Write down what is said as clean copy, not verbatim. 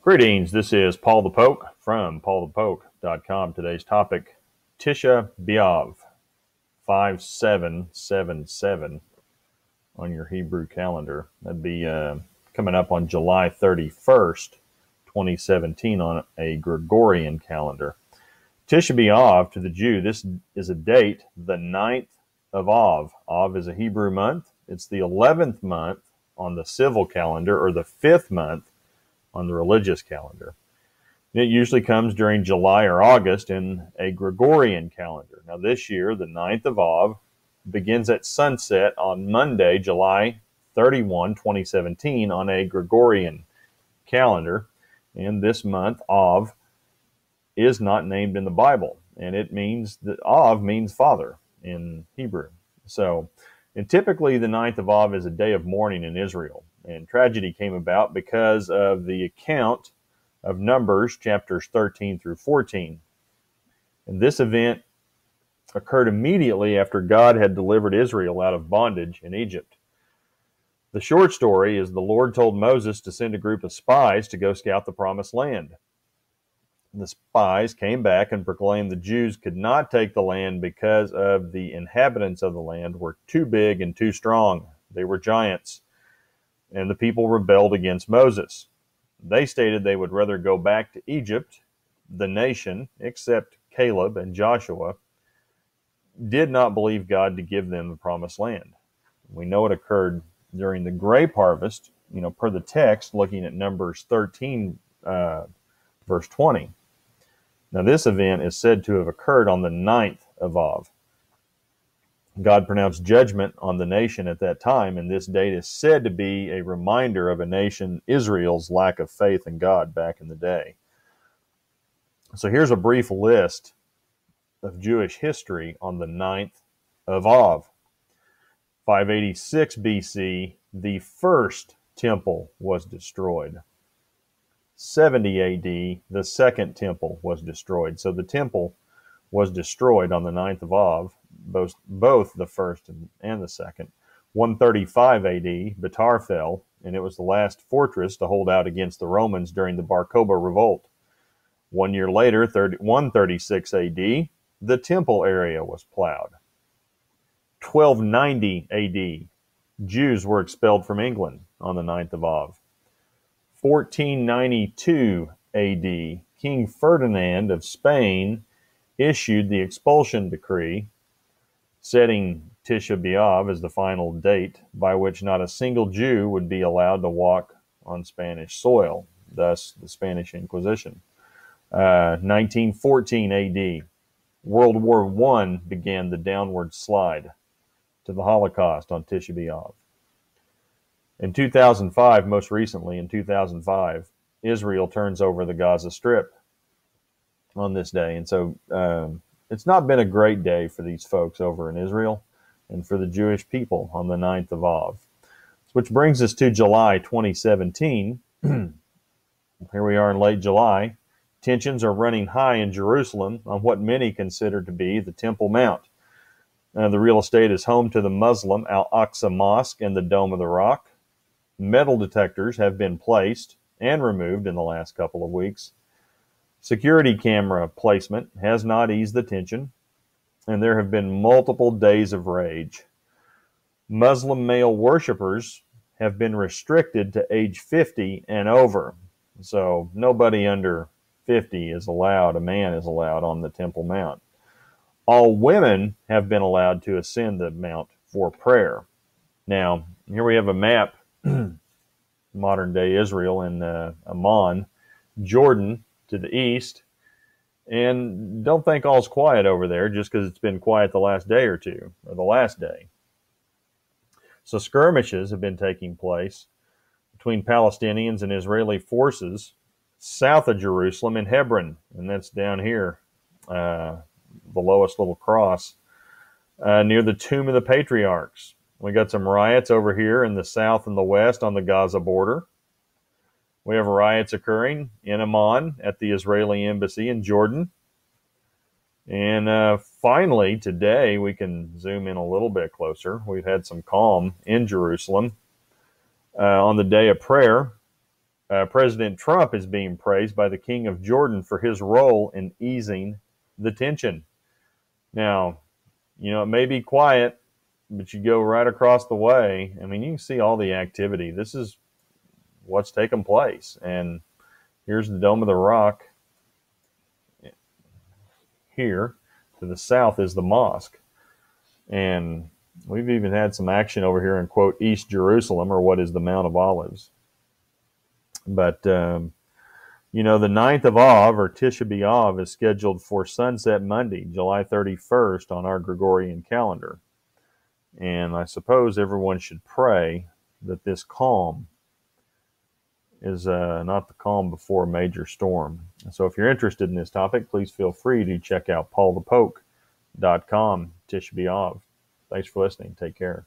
Greetings, this is Paul the Poke from paulthepoke.com. Today's topic, Tisha B'Av, 5777 on your Hebrew calendar. That'd be coming up on July 31st, 2017 on a Gregorian calendar. Tisha B'Av, to the Jew, this is a date, the 9th of Av. Av is a Hebrew month. It's the 11th month on the civil calendar, or the 5th month on the religious calendar. It usually comes during July or August in a Gregorian calendar. Now this year, the 9th of Av begins at sunset on Monday, July 31, 2017 on a Gregorian calendar. And this month, Av is not named in the Bible. And it means that Av means father in Hebrew. And typically the 9th of Av is a day of mourning in Israel. And tragedy came about because of the account of Numbers, chapters 13 through 14. And this event occurred immediately after God had delivered Israel out of bondage in Egypt. The short story is the Lord told Moses to send a group of spies to go scout the promised land. The spies came back and proclaimed the Jews could not take the land because of the inhabitants of the land were too big and too strong. They were giants. And the people rebelled against Moses. They stated they would rather go back to Egypt. The nation, except Caleb and Joshua, did not believe God to give them the promised land. We know it occurred during the grape harvest, per the text, looking at Numbers 13, verse 20. Now, this event is said to have occurred on the 9th of Av. God pronounced judgment on the nation at that time, and this date is said to be a reminder of a nation, Israel's lack of faith in God back in the day. So here's a brief list of Jewish history on the 9th of Av. 586 BC, the first temple was destroyed. 70 AD, the second temple was destroyed. So the temple was destroyed on the 9th of Av, both the first and the second. 135 AD, Betar fell, and it was the last fortress to hold out against the Romans during the Bar Kokhba revolt. 1 year later, 136 AD, the temple area was plowed. 1290 AD, Jews were expelled from England on the 9th of Av. 1492 AD, King Ferdinand of Spain issued the expulsion decree, setting Tisha B'Av as the final date by which not a single Jew would be allowed to walk on Spanish soil, thus the Spanish Inquisition. 1914 AD, World War I began the downward slide to the Holocaust on Tisha B'Av. In 2005, most recently in 2005, Israel turns over the Gaza Strip on this day. And so it's not been a great day for these folks over in Israel and for the Jewish people on the 9th of Av. Which brings us to July 2017. Here we are in late July. Tensions are running high in Jerusalem on what many consider to be the Temple Mount. The real estate is home to the Muslim Al-Aqsa Mosque and the Dome of the Rock. Metal detectors have been placed and removed in the last couple of weeks. Security camera placement has not eased the tension, and there have been multiple days of rage. Muslim male worshipers have been restricted to age 50 and over. So nobody under 50 is allowed, a man is allowed on the Temple Mount. All women have been allowed to ascend the mount for prayer. Now, here we have a map, modern day Israel in Amman, Jordan, to the east, and don't think all's quiet over there just because it's been quiet the last day or two, or the last day. So skirmishes have been taking place between Palestinians and Israeli forces south of Jerusalem in Hebron, and that's down here, the lowest little cross, near the tomb of the patriarchs. We got some riots over here in the south and the west on the Gaza border. We have riots occurring in Amman at the Israeli embassy in Jordan. And finally, today, we can zoom in a little bit closer. We've had some calm in Jerusalem on the day of prayer. President Trump is being praised by the King of Jordan for his role in easing the tension. Now, it may be quiet, but you go right across the way. I mean, you can see all the activity. This is what's taking place. And here's the Dome of the Rock. Here to the south is the mosque. And we've even had some action over here in, quote, East Jerusalem, or what is the Mount of Olives. But, the 9th of Av, or Tisha B'Av, is scheduled for sunset Monday, July 31st on our Gregorian calendar. And I suppose everyone should pray that this calm is not the calm before a major storm. So if you're interested in this topic, please feel free to check out paulthepoke.com, Tisha B'Av. Thanks for listening. Take care.